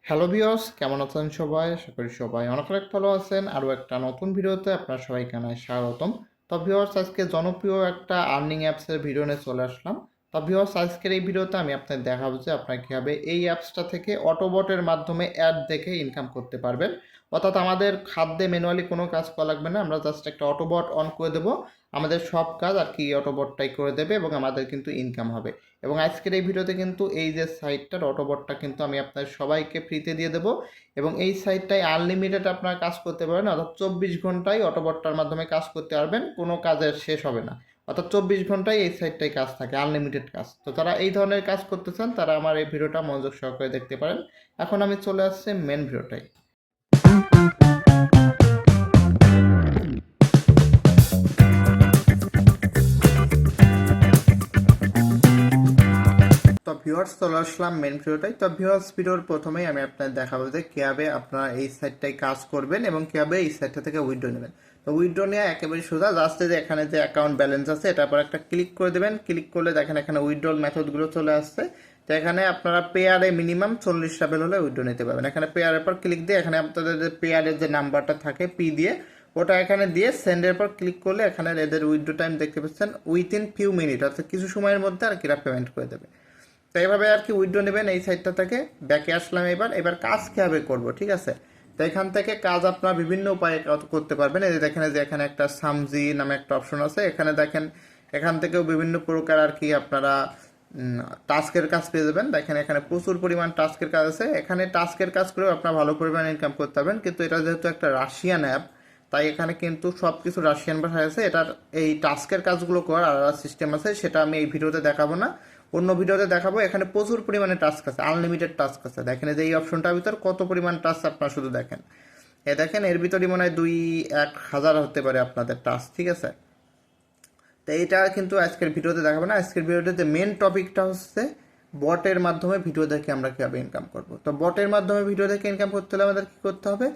Hello viewers, কেমন আছেন সবাই? আশা করি সবাই অনেক অনেক ভালো আছেন। আরও একটা নতুন ভিডিওতে আপনার সবাইকে জানাই স্বাগতম। তো ভিউয়ার্স, আজকে জনপ্রিয় একটা আর্নিং অ্যাপসের ভিডিও নিয়ে চলে আসলাম। তো ভিউয়ার্স, আজকের এই ভিডিওতে আমি আপনাদের দেখাবো যে আপনারা কীভাবে এই অ্যাপসটা থেকে অটোবটের মাধ্যমে অ্যাড দেখে ইনকাম করতে পারবেন। অর্থাৎ আমাদের খাদ্যে ম্যানুয়ালি কোনো কাজ করা লাগবে না, আমরা জাস্ট একটা অটোবট অন করে দেবো, আমাদের সব কাজ আর কি অটোবটটাই করে দেবে এবং আমাদের কিন্তু ইনকাম হবে। এবং আজকের এই ভিডিওতে কিন্তু এই যে সাইটটার অটোবটটা কিন্তু আমি আপনাদের সবাইকে ফ্রিতে দিয়ে দেবো এবং এই সাইটটায় আনলিমিটেড আপনারা কাজ করতে পারবেন, অর্থাৎ 24 ঘন্টায় অটোবটটার মাধ্যমে কাজ করতে পারবেন, কোনো কাজের শেষ হবে না। অর্থাৎ 24 ঘন্টায় এই সাইটটায় কাজ থাকে, আনলিমিটেড কাজ। তো যারা এই ধরনের কাজ করতে চান তারা আমার এই ভিডিওটা মনোযোগ সহকারে দেখতে পারেন। এখন আমি চলে আসছি মেন ভিডিওটাই। তো ভিউয়ার্স, চলে আসলাম মেন ভিডিওটাই। তো ভিউয়ার্স, ভিডিওর প্রথমেই আমি আপনাদের দেখাবো যে কীভাবে আপনারা এই সাইটটায় কাজ করবেন এবং কীভাবে এই সাইটটা থেকে উইথড্র নেবেন। তো উইথড্র নেওয়া একেবারে সোজা, জাস্ট যে এখানে যে অ্যাকাউন্ট ব্যালেন্স আছে এটার পর একটা ক্লিক করে দেবেন। ক্লিক করলে দেখেন এখানে উইথড্রল মেথডগুলো চলে আসছে। তো এখানে আপনারা পেয়ারে মিনিমাম 40 লেভেল হলে উইথড্র নিতে পারবেন। এখানে পেয়ারের পর ক্লিক দিয়ে এখানে আপনাদের যে পেয়ারের যে নাম্বারটা থাকে পি দিয়ে ওটা এখানে দিয়ে সেন্ডের পর ক্লিক করলে এখানে এদের উইথড্র টাইম দেখতে পাচ্ছেন উইথিন ফিউ মিনিট, অর্থাৎ কিছু সময়ের মধ্যে আর কিরা পেমেন্ট করে দেবে। তো এইভাবে আর কি উইথড্র নেবেন এই সাইটটা থেকে। ব্যাকে আসলাম, এবার কাজ কীভাবে করবো, ঠিক আছে। তো এখান থেকে কাজ আপনারা বিভিন্ন উপায়ে করতে পারবেন। এই যে দেখেন যে এখানে একটা সামজি নামে একটা অপশন আছে, এখানে দেখেন এখান থেকেও বিভিন্ন প্রকার আর কি আপনারা টাস্কের কাজ পেয়ে যাবেন। দেখেন এখানে প্রচুর পরিমাণ টাস্কের কাজ আছে, এখানে টাস্কের কাজ করেও আপনারা ভালো পরিমাণ ইনকাম করতে পারবেন। কিন্তু এটা যেহেতু একটা রাশিয়ান অ্যাপ, তাই এখানে কিন্তু সব কিছু রাশিয়ান ভাষায় আছে। এটার এই টাস্কের কাজগুলো করার আলাদা সিস্টেম আছে, সেটা আমি এই ভিডিওতে দেখাবো না, অন্য ভিডিওতে দেখাবো। এখানে প্রচুর পরিমাণে টাস্ক আছে, আনলিমিটেড টাস্ক আছে। দেখেন যে এই অপশনটার ভিতর কত পরিমাণ টাস্ক আপনারা শুধু দেখেন। দেখেন এর ভিতরই মনে হয় 2-1 হাজার হতে পারে আপনাদের টাস্ক, ঠিক আছে। তো এইটা কিন্তু আজকের ভিডিওতে দেখাবো না। আজকের ভিডিওতে মেন টপিকটা হচ্ছে বটের মাধ্যমে ভিডিও দেখে আমরা কীভাবে ইনকাম করব। তো বটের মাধ্যমে ভিডিও দেখে ইনকাম করতে হলে আমাদের কী করতে হবে,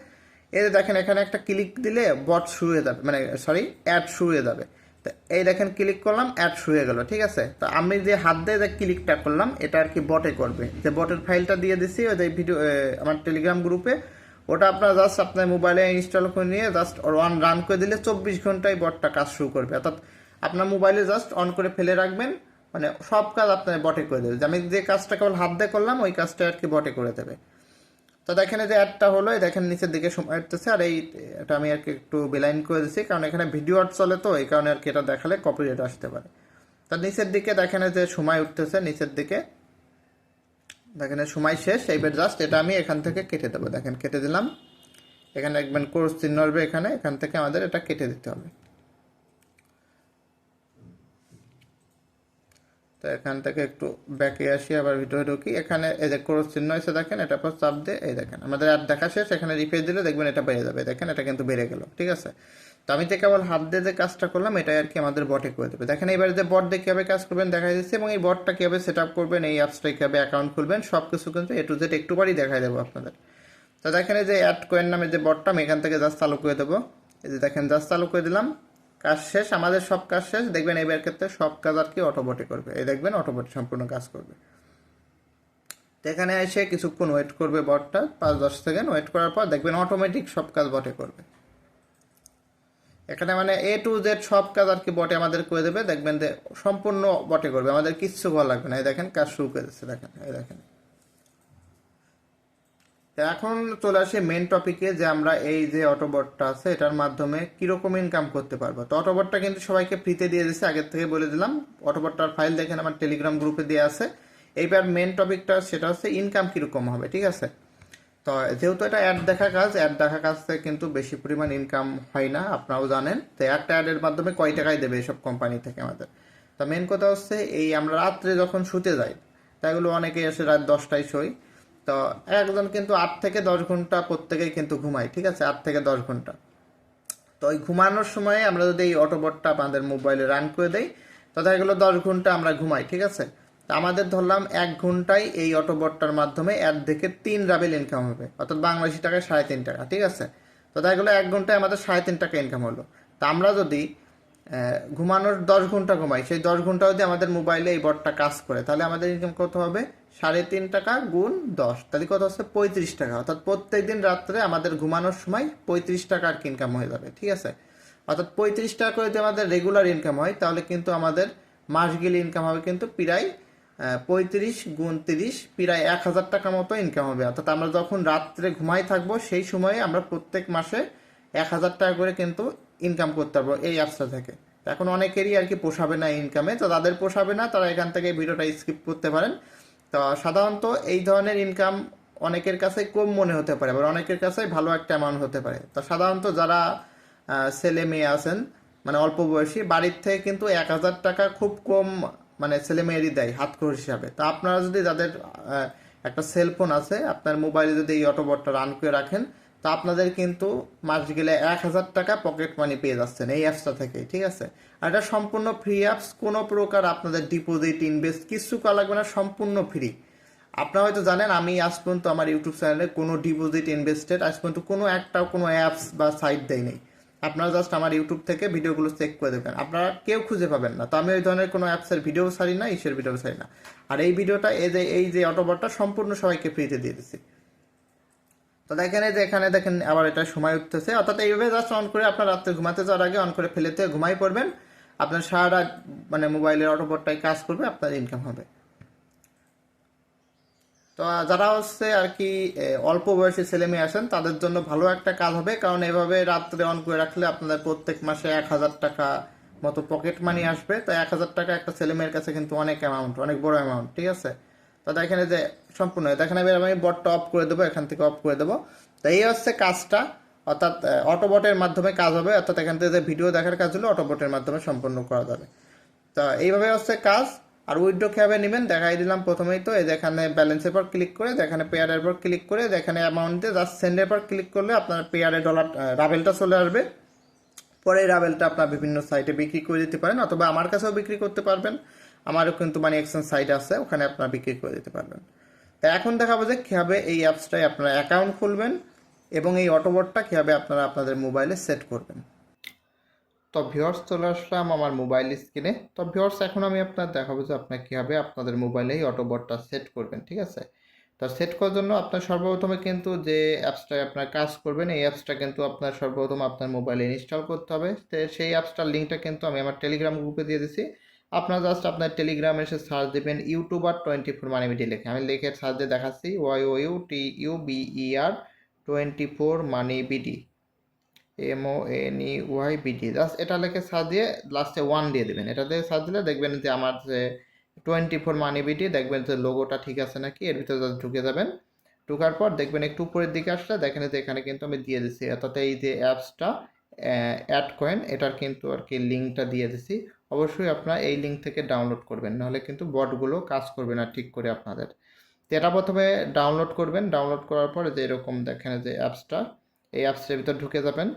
এই দেখেন এখানে একটা ক্লিক দিলে বট শুরু হয়ে যাবে, মানে সরি অ্যাড শুরু হয়ে যাবে। তো এই দেখেন ক্লিক করলাম, অ্যাড শুরু হয়ে গেল, ঠিক আছে। তো আমি যে হাত দিয়ে যে ক্লিকটা করলাম এটা আর কি বটে করবে, যে বটের ফাইলটা দিয়ে দিছি ওই যে ভিডিও আমার টেলিগ্রাম গ্রুপে, ওটা আপনার জাস্ট আপনার মোবাইলে ইনস্টল করে নিয়ে জাস্ট রান করে দিলে 24 ঘন্টায় বটটা কাজ শুরু করবে। অর্থাৎ আপনার মোবাইলে জাস্ট অন করে ফেলে রাখবেন, মানে সব কাজ আপনার বটে করে দেবে। আমি যে কাজটা কেবল হাত দিয়ে করলাম ওই কাজটা আর কি বটে করে দেবে। তো দেখেন যে অ্যাডটা হলো, দেখেন নিচের দিকে সময় উঠতেছে। আর এটা আমি আর কি একটু বেলাইন করে দিচ্ছি, কারণ এখানে ভিডিও অ্যাড চলে, তো এই কারণে আর কি এটা দেখালে কপিরাইট আসতে পারে। তো নিচের দিকে দেখেন যে সময় উঠতেছে, নিচের দিকে দেখেন সময় শেষ। এইবার জাস্ট এটা আমি এখান থেকে কেটে দেবো, দেখেন কেটে দিলাম। এখানে দেখবেন কোর্স চিহ্ন আসবে, এখান থেকে আমাদের এটা কেটে দিতে হবে। তো এখান থেকে একটু ব্যাকে আসি, আবার ভিডিও ঢুকি। এখানে এই যে ক্রস চিহ্ন এসে দেখেন, এটা পর চাপ দিয়ে এই দেখেন আমাদের আর দেখা শেষ। এখানে রিফ্রেশ দিলে দেখবেন এটা বেড়ে যাবে, দেখেন এটা কিন্তু বেড়ে গেল, ঠিক আছে। তো আমি যে কেবল হাত দিয়ে যে কাজটা করলাম এটাই আর কি আমাদের বটে করে দেবে। দেখেন এবার যে বট দিয়ে কীভাবে কাজ করবেন দেখা যাচ্ছে, এবং এই বটটা কীভাবে সেট আপ করবেন, এই অ্যাপসটায় কীভাবে অ্যাকাউন্ট খুলবেন, সব কিছু কিন্তু এ টু জেড একটুবারই দেখাই দেবো আপনাদের। তো দেখেন এই যে অ্যাড কয়েন নামে যে বটটা আমি এখান থেকে জাস্ট চালু করে দেবো। এই যে দেখেন জাস্ট চালু করে দিলাম, কাজ শেষ, আমাদের সব কাজ শেষ। দেখবেন এবার ক্ষেত্রে সব কাজ আর কি অটোবটে করবে, এই দেখবেন অটোবটে সম্পূর্ণ কাজ করবে। তো এখানে এসে কিছুক্ষণ ওয়েট করবে বটটা, 5-10 সেকেন্ড ওয়েট করার পর দেখবেন অটোমেটিক সব কাজ বটে করবে। এখানে মানে এ টু জেড সব কাজ আর কি বটে আমাদের করে দেবে, দেখবেন যে সম্পূর্ণ বটে করবে, আমাদের কিচ্ছু করা লাগবে না। এই দেখেন কাজ শুরু করে দিচ্ছে, দেখেন এই দেখেন। এখন চলে আসি মেন টপিকে, যে আমরা এই যে অটোবটটা আছে এটার মাধ্যমে কিরকম ইনকাম করতে পারবো। তো অটোবটটা কিন্তু সবাইকে ফ্রিতে দিয়ে দিচ্ছে, আগের থেকে বলে দিলাম। অটোবটটার ফাইল দেখেন আমার টেলিগ্রাম গ্রুপে দেওয়া আছে। এইবার মেন টপিকটা সেটা হচ্ছে ইনকাম কিরকম হবে, ঠিক আছে। তো যেহেতু এটা অ্যাড দেখা কাজ, অ্যাড দেখা কাজ থেকে কিন্তু বেশি পরিমাণ ইনকাম হয় না, আপনারাও জানেন। তো একটা অ্যাডের মাধ্যমে কয় টাকায় দেবে এসব কোম্পানি থেকে আমাদের। তো মেন কথা হচ্ছে এই আমরা রাত্রে যখন শুতে যাই, তাইগুলো অনেকেই এসে রাত 10টায় শোয়। তো একজন কিন্তু 8 থেকে 10 ঘন্টা প্রত্যেকেই কিন্তু ঘুমায়, ঠিক আছে, 8 থেকে 10 ঘন্টা। তো ওই ঘুমানোর সময় আমরা যদি এই অটোবটটা আমাদের মোবাইলে রান করে দেই, তো দেখা গেলো 10 ঘন্টা আমরা ঘুমাই, ঠিক আছে। তো আমাদের ধরলাম 1 ঘন্টায় এই অটোবটটার মাধ্যমে 1 থেকে 3 রাবেল ইনকাম হবে, অর্থাৎ বাংলাদেশি টাকায় 3.5 টাকা, ঠিক আছে। তো দেখা গেলো 1 ঘন্টায় আমাদের 3.5 টাকা ইনকাম হলো। তা আমরা যদি ঘুমানোর 10 ঘন্টা ঘুমাই, সেই 10 ঘন্টা যদি আমাদের মোবাইলে এই বটটা কাজ করে, তাহলে আমাদের ইনকাম কত হবে, 3.5 টাকা গুণ 10, তাহলে কত হচ্ছে 35 টাকা। অর্থাৎ প্রত্যেক দিন রাত্রে আমাদের ঘুমানোর সময় 35 টাকা আর কি ইনকাম হয়ে যাবে, ঠিক আছে। অর্থাৎ 35 টাকা করে যদি আমাদের রেগুলার ইনকাম হয়, তাহলে কিন্তু আমাদের মাস গেলে ইনকাম হবে কিন্তু প্রায় 35 × 30 প্রায় 1,000 টাকা মতো ইনকাম হবে। অর্থাৎ আমরা যখন রাত্রে ঘুমাই থাকবো সেই সময়ে আমরা প্রত্যেক মাসে 1,000 টাকা করে কিন্তু ইনকাম করতে পারবো এই অ্যাপসটা থেকে। এখন অনেকেরই আর কি পোষাবে না ইনকামে, তো তাদের পোষাবে না তারা এখান থেকে ভিডিওটা স্কিপ করতে পারেন। তো সাধারণত এই ধরনের ইনকাম অনেকের কাছে কম মনে হতে পারে, আবার অনেকের কাছে ভালো একটা অ্যামাউন্ট হতে পারে। তো সাধারণত যারা ছেলে মেয়ে আছেন মানে অল্প বয়সী, বাড়ির থেকে কিন্তু 1,000 টাকা খুব কম মানে ছেলে মেয়েরই দেয় হাত খরচ হিসাবে। তো আপনারা যদি যাদের একটা সেলফোন আছে, আপনার মোবাইলে যদি এই অটোবটটা রান করে রাখেন, তো আপনাদের কিন্তু মাস গেলে 1,000 টাকা পকেট মানি পেয়ে যাচ্ছেন এই অ্যাপসটা থেকে, ঠিক আছে। আর এটা সম্পূর্ণ ফ্রি অ্যাপস, কোনো প্রকার আপনাদের ডিপোজিট ইনভেস্ট কিছু করা লাগবে না, সম্পূর্ণ ফ্রি। আপনারা হয়তো জানেন আমি আজ পর্যন্ত আমার ইউটিউব চ্যানেলে কোনো ডিপোজিট ইনভেস্টেড আজ পর্যন্ত কোনো অ্যাপস বা সাইট দেয় নেই। আপনারা জাস্ট আমার ইউটিউব থেকে ভিডিওগুলো চেক করে দেবেন, আপনারা কেউ খুঁজে পাবেন না। তো আমি ওই ধরনের কোনো অ্যাপসের ভিডিও ছাড়ি না, ইসের ভিডিও ছাড়ি না। আর এই ভিডিওটা এই যে অটোবটটা সম্পূর্ণ সবাইকে ফ্রিতে দিয়ে দিচ্ছি। তো দেখেন এই যে এখানে দেখেন আবার এটা সময় উঠতেছে। অর্থাৎ এইভাবে জাস্ট অন করে আপনার রাত্রে ঘুমাতে যাওয়ার আগে অন করে ফেলেতে ঘুমাই পড়বেন, আপনার সারা রাত মানে মোবাইলের অটোবটটাই কাজ করবে, আপনার ইনকাম হবে। তো যারা হচ্ছে আর কি অল্প বয়সী ছেলে মেয়ে আসেন তাদের জন্য ভালো একটা কাজ হবে, কারণ এভাবে রাত্রে অন করে রাখলে আপনাদের প্রত্যেক মাসে 1,000 টাকা মতো পকেট মানি আসবে। তো 1,000 টাকা একটা ছেলে মেয়ের কাছে কিন্তু অনেক অ্যামাউন্ট, অনেক বড় অ্যামাউন্ট, ঠিক আছে। তো দেখেন এই যে সম্পূর্ণ দেখেন এবার আমি বটটা অফ করে দেবো, এখান থেকে অফ করে দেবো। তো এই হচ্ছে কাজটা, অর্থাৎ অটোবটের মাধ্যমে কাজ হবে। অর্থাৎ এখান থেকে যে ভিডিও দেখার কাজ হলো অটোবটের মাধ্যমে সম্পন্ন করা যাবে। তা এইভাবে হচ্ছে কাজ। আর উইথড্র কীভাবে নেবেন দেখাই দিলাম প্রথমেই। তো এই যেখানে ব্যালেন্সের পর ক্লিক করে, যেখানে পেয়ারের পর ক্লিক করে, যেখানে অ্যামাউন্টে জাস্ট সেন্ডের পর ক্লিক করলে আপনার পেয়ারে ডলার রাবেলটা চলে আসবে। পরে এই রাবেলটা আপনার বিভিন্ন সাইটে বিক্রি করে দিতে পারেন, অথবা আমার কাছেও বিক্রি করতে পারবেন। আমারও কিন্তু মানি এক্সচেঞ্জ সাইট আছে, ওখানে আপনারা বিক্রি করে দিতে পারবেন। তো এখন দেখাবো যে কীভাবে এই অ্যাপসটায় আপনারা অ্যাকাউন্ট খুলবেন এবং এই অটোবটটা কীভাবে আপনারা আপনাদের মোবাইলে সেট করবেন। তো ভিউয়ার্স চলে আসলাম আমার মোবাইল স্ক্রিনে। তো ভিউয়ার্স এখন আমি আপনার দেখাবো যে আপনার কীভাবে আপনাদের মোবাইলে এই অটোবটটা সেট করবেন, ঠিক আছে। তো সেট করার জন্য আপনার সর্বপ্রথমে কিন্তু যে অ্যাপসটায় আপনার কাজ করবেন এই অ্যাপসটা কিন্তু আপনার সর্বপ্রথম আপনার মোবাইলে ইনস্টল করতে হবে। তো সেই অ্যাপসটার লিঙ্কটা কিন্তু আমি আমার টেলিগ্রাম গ্রুপে দিয়ে দিচ্ছি। আপনারা জাস্ট আপনার টেলিগ্রামে এসে সার্চ দেবেন ইউটিউবার24 মানিবিডি লিখে, আমি লিখে সার্চ দিয়ে দেখাচ্ছি YOUTUBER24 মানিবিডি MONEYBD, জাস্ট এটা লিখে সার্চ দিয়ে লাস্টে 1 দিয়ে দেবেন। এটা দিয়ে সার্চ দিলে দেখবেন যে আমার যে 24 মানিবিডি দেখবেন যে লোগোটা ঠিক আছে নাকি, এর ভিতরে জাস্ট ঢুকে যাবেন। ঢোকার পর দেখবেন একটু উপরের দিকে আসলে দেখেন যে এখানে কিন্তু আমি দিয়ে দিচ্ছি, অর্থাৎ এই যে অ্যাপসটা অ্যাড কয়েন এটার কিন্তু আর কি লিঙ্কটা দিয়ে দিচ্ছি। অবশ্যই আপনারা এই লিঙ্ক থেকে ডাউনলোড করবেন, নাহলে কিন্তু বটগুলো কাজ করবে না ঠিক করে আপনাদের। তো এটা প্রথমে ডাউনলোড করবেন, ডাউনলোড করার পর যে এরকম দেখেন যে অ্যাপসটা, এই অ্যাপসের ভিতর ঢুকে যাবেন।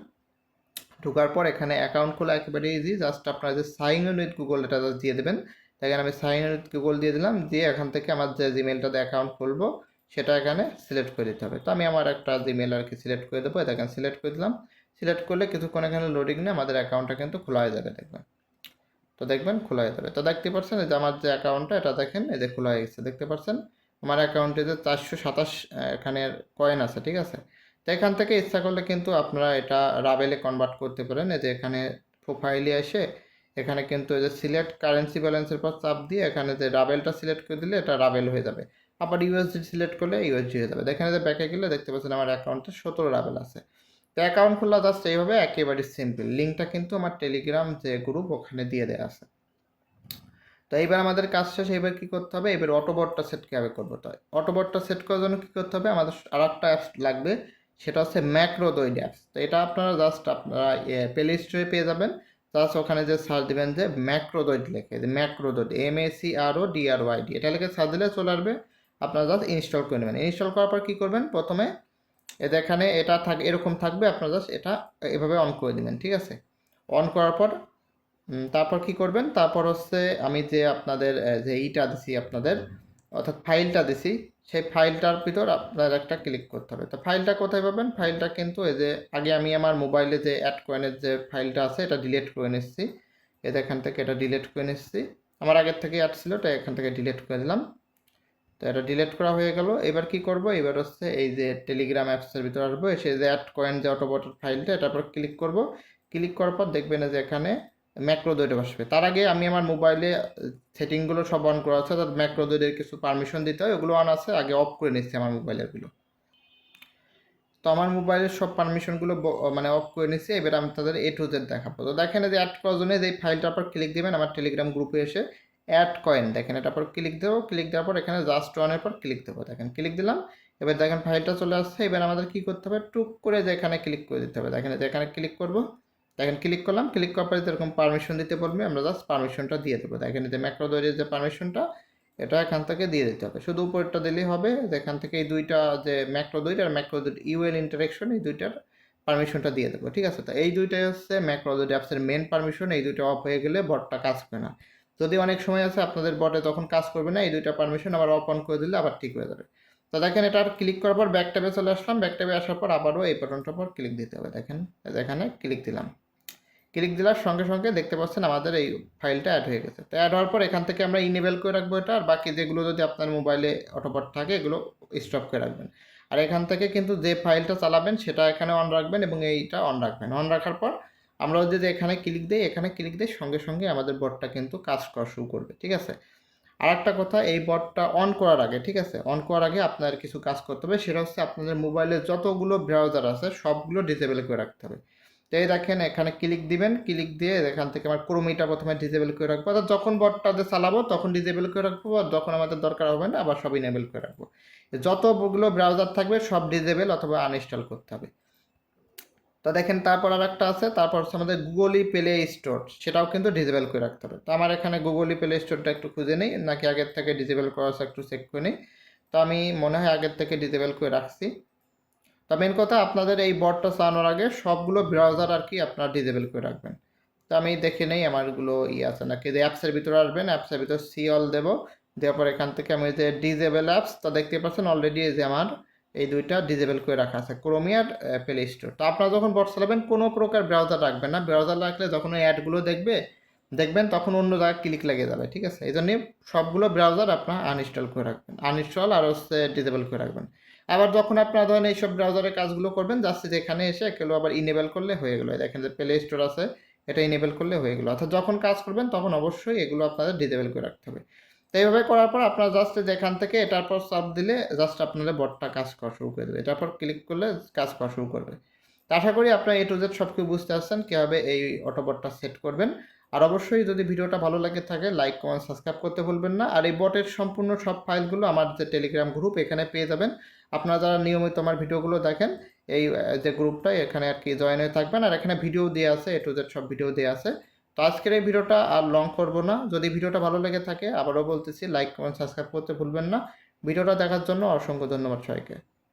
ঢোকার পর এখানে অ্যাকাউন্ট খোলা একেবারে ইজি, জাস্ট আপনারা যে সাইন ইন উইথ গুগল এটা জাস্ট দিয়ে দেবেন। এখানে আমি সাইন ইন উইথ গুগল দিয়ে দিলাম, দিয়ে এখান থেকে আমার যে জিমেলটাতে অ্যাকাউন্ট খুলবো সেটা এখানে সিলেক্ট করে দিতে হবে। তো আমি আমার একটা জিমেল আর কি সিলেক্ট করে দেবো, এটা এখানে সিলেক্ট করে দিলাম। সিলেক্ট করলে কিছুক্ষণ এখানে লোডিং নিয়ে আমাদের অ্যাকাউন্টটা কিন্তু খোলা হয়ে যাবে, দেখবেন। তো দেখবেন খোলা হয়ে যাবে। তো দেখতে পাচ্ছেন এই যে আমার যে অ্যাকাউন্টটা এটা দেখেন এই যে খোলা হয়ে গেছে, দেখতে পাচ্ছেন আমার অ্যাকাউন্টে যে 427 এখানে কয়েন আছে, ঠিক আছে। তো এখান থেকে ইচ্ছা করলে কিন্তু আপনারা এটা রাবেলে কনভার্ট করতে পারেন। এই যে এখানে প্রোফাইলে এসে এখানে কিন্তু এই যে সিলেক্ট কারেন্সি ব্যালেন্সের পর চাপ দিয়ে এখানে যে রাবেলটা সিলেক্ট করে দিলে এটা রাবেল হয়ে যাবে। আবার ইউএসডি সিলেক্ট করলে ইউএসডি হয়ে যাবে। এখানে যে ব্যাকে গেলে দেখতে পাচ্ছেন আমার অ্যাকাউন্টে 17 রাবেল আছে। তো অ্যাকাউন্ট খোলা জাস্ট এইভাবে একেবারে সিম্পল। লিঙ্কটা কিন্তু আমার টেলিগ্রাম যে গ্রুপ ওখানে দিয়ে দেওয়া আছে। তো এইবার আমাদের কাজ শেষ। এবার কী করতে হবে, এবার অটোবটটা সেট কীভাবে করবো। তো অটোবটটা সেট করার জন্য কী করতে হবে, আমাদের আর একটা অ্যাপস লাগবে, সেটা হচ্ছে ম্যাক্রোদয়েড অ্যাপস। তো এটা আপনারা জাস্ট আপনারা প্লে স্টোরে পেয়ে যাবেন। জাস্ট ওখানে যে সার্চ দেবেন যে ম্যাক্রোদয়েড লেখে, যে ম্যাক্রোদয়েড MACRODRYD এটা লিখে সার্চ দিলে চলে আসবে। আপনারা জাস্ট ইনস্টল করে নেবেন। ইনস্টল করার পর কী করবেন, প্রথমে এখানে এটা এরকম থাকবে, আপনারা জাস্ট এটা এভাবে অন করে দেবেন, ঠিক আছে। অন করার পর তারপর কি করবেন, তারপর হচ্ছে আমি যে আপনাদের যে ইটা দিছি আপনাদের, অর্থাৎ ফাইলটা দিছি, সেই ফাইলটার ভিতর আপনার একটা ক্লিক করতে হবে। তো ফাইলটা কোথায় পাবেন, ফাইলটা কিন্তু এই যে আগে আমি আমার মোবাইলে যে অ্যাড কয়েনের যে ফাইলটা আছে এটা ডিলিট করে নিচ্ছি। এখান থেকে এটা ডিলিট করে নিচ্ছি, আমার আগের থেকে অ্যাড ছিল, এটা এখান থেকে ডিলিট করে দিলাম। তো তো এটা ডিলিট করা হয়ে গেল। এবার কি করব, এবার হচ্ছে এই যে টেলিগ্রাম অ্যাপসের ভিতরে আসবো, এসে যে অ্যাড কয়েন যে অটোবট ফাইলটা, এটার পর ক্লিক করব। ক্লিক করার পর দেখবেন যে এখানে ম্যাক্রো দুইটা আসবে। তার আগে আমি আমার মোবাইলে সেটিংগুলো সব অন করা আছে, অর্থাৎ ম্যাক্রো দুইটার কিছু পারমিশন দিতে হয়, ওগুলো অন আছে, আগে অফ করে নিচ্ছি আমার মোবাইলেরগুলো। তো আমার মোবাইলের সব পারমিশনগুলো মানে অফ করে নিচ্ছি। এবার আমি তাদের A to Z দেখাবো। তো দেখেন যে অ্যাড করার জন্য এই ফাইলটার পর ক্লিক দিবেন, আমার টেলিগ্রাম গ্রুপে এসে অ্যাড কয়েন দেখেন, এটার পর ক্লিক দেবো। ক্লিক দেওয়ার পর এখানে জাস্ট অনের পর ক্লিক দেবো, দেখেন ক্লিক দিলাম। এবার দেখেন ফাইলটা চলে আসছে। এবার আমাদের কি করতে হবে, টুক করে যে এখানে ক্লিক করে দিতে হবে। দেখেন যে এখানে ক্লিক করব, দেখেন ক্লিক করলাম। ক্লিক করার পরে এরকম পারমিশন দিতে বলবে, আমরা জাস্ট পারমিশনটা দিয়ে দেবো। দেখেন যে ম্যাক্রো দৈরের যে পারমিশনটা, এটা এখান থেকে দিয়ে দিতে হবে। শুধু উপরটা দিলেই হবে। যেখান থেকে এই দুইটা যে ম্যাক্রো দুইটা আর ম্যাক্রো দুইটা ইউএল ইন্টারেকশন, এই দুইটার পারমিশনটা দিয়ে দেবো, ঠিক আছে। তো এই দুইটাই হচ্ছে ম্যাক্রো দুইটা অ্যাপসের মেন পারমিশন। এই দুইটা অফ হয়ে গেলে বটটা কাজ করে না। যদি অনেক সময় আছে আপনাদের বটে তখন কাজ করবে না, এই দুইটা পারমিশন আবার অফ অন করে দিলে আবার ঠিক হয়ে যাবে। তো দেখেন এটা ক্লিক করার পর ব্যাক ট্যাবে চলে আসলাম। ব্যাক ট্যাবে আসার পর আবারও এই বাটনটার পর ক্লিক দিতে হবে। দেখেন এখানে ক্লিক দিলাম। ক্লিক দেওয়ার সঙ্গে সঙ্গে দেখতে পাচ্ছেন আমাদের এই ফাইলটা অ্যাড হয়ে গেছে। তো অ্যাড হওয়ার পর এখান থেকে আমরা ইনেবল করে রাখবো এটা, আর বাকি যেগুলো যদি আপনার মোবাইলে অটোপট থাকে এগুলো স্টপ করে রাখবেন। আর এখান থেকে কিন্তু যে ফাইলটা চালাবেন সেটা এখানে অন রাখবেন এবং এইটা অন রাখবেন। অন রাখার পর আমরা যদি এখানে ক্লিক দিই, এখানে ক্লিক দিই, সঙ্গে সঙ্গে আমাদের বটটা কিন্তু কাজ করা শুরু করবে, ঠিক আছে। আর একটা কথা, এই বটটা অন করার আগে, ঠিক আছে, অন করার আগে আপনার কিছু কাজ করতে হবে। সেটা হচ্ছে আপনাদের মোবাইলে যতগুলো ব্রাউজার আছে সবগুলো ডিসেবল করে রাখতে হবে। তো এই দেখেন এখানে ক্লিক দিবেন, ক্লিক দিয়ে এখান থেকে আমার ক্রোমিটা প্রথমে ডিসেবল করে রাখবো, অর্থাৎ যখন বটটাতে চালাবো তখন ডিসেবল করে রাখবো, আর যখন আমাদের দরকার হবে না আবার সব ইনেবল করে রাখবো। যতগুলো ব্রাউজার থাকবে সব ডিসেবল অথবা আনইনস্টল করতে হবে। তো দেখেন তারপর আর একটা আছে, তারপর হচ্ছে আমাদের গুগলি প্লে স্টোর, সেটাও কিন্তু ডিসেবল করে রাখতে হবে। তো আমার এখানে গুগলি প্লে স্টোরটা একটু খুঁজে নিই, নাকি আগের থেকে ডিসেবল করা আছে একটু চেক করে নিই। তো আমি মনে হয় আগের থেকে ডিসেবল করে রাখছি। তা মেন কথা, আপনাদের এই বটটা চালানোর আগে সবগুলো ব্রাউজার আর কি আপনারা ডিসেবল করে রাখবেন। তো আমি দেখে নেই আমারগুলো আছে নাকি। যে অ্যাপসের ভিতরে আসবেন, অ্যাপসের ভিতরে সি অল দেবো, দেওয়ার পর এখান থেকে আমি যে ডিসেবল অ্যাপস, তো দেখতে পাচ্ছেন অলরেডি এই যে আমার এই দুইটা ডিসেবল করে রাখা আছে, ক্রোমি আর প্লে স্টোর। তো আপনারা যখন বট চালাবেন কোনো প্রকার ব্রাউজার রাখবেন না। ব্রাউজার রাখলে যখন ওই অ্যাডগুলো দেখবেন তখন অন্য জায়গায় ক্লিক লেগে যাবে, ঠিক আছে। এই জন্য সবগুলো ব্রাউজার আপনার আনইনস্টল করে রাখবেন, আনইনস্টল আর হচ্ছে ডিসেবল করে রাখবেন। আবার যখন আপনারা ধরেন এইসব ব্রাউজারের কাজগুলো করবেন, জাস্ট যেখানে এসে এগুলো আবার ইনেবল করলে হয়ে গেলো। দেখেন যে প্লে স্টোর আছে, এটা ইনেবল করলে হয়ে গেলো। অর্থাৎ যখন কাজ করবেন তখন অবশ্যই এগুলো আপনাদের ডিসেবল করে রাখতে হবে। তো এইভাবে করার পর আপনারা জাস্ট যেখান থেকে এটার পর চাপ দিলে জাস্ট আপনাদের বটটা কাজ করা শুরু করে দেবে, এটার পর ক্লিক করলে কাজ করা শুরু করবে। তো আশা করি আপনারা A to Z সব কিছু বুঝতে পারছেন কীভাবে এই অটোবটটা সেট করবেন। আর অবশ্যই যদি ভিডিওটা ভালো লাগে থাকে লাইক কমেন্ট সাবস্ক্রাইব করতে ভুলবেন না। আর এই বটের সম্পূর্ণ সব ফাইলগুলো আমার যে টেলিগ্রাম গ্রুপ এখানে পেয়ে যাবেন। আপনারা যারা নিয়মিত আমার ভিডিওগুলো দেখেন, এই যে গ্রুপটাই এখানে আর কি জয়েন হয়ে থাকবেন। আর এখানে ভিডিও দেওয়া আছে, A to Z সব ভিডিও দেওয়া আছে। তো আজকের এই ভিডিওটা আর লং করব না। যদি ভিডিওটা ভালো লেগে থাকে আবারও বলতেছি লাইক কমেন্ট সাবস্ক্রাইব করতে ভুলবেন না। ভিডিওটা দেখার জন্য অসংখ্য ধন্যবাদ সবাইকে।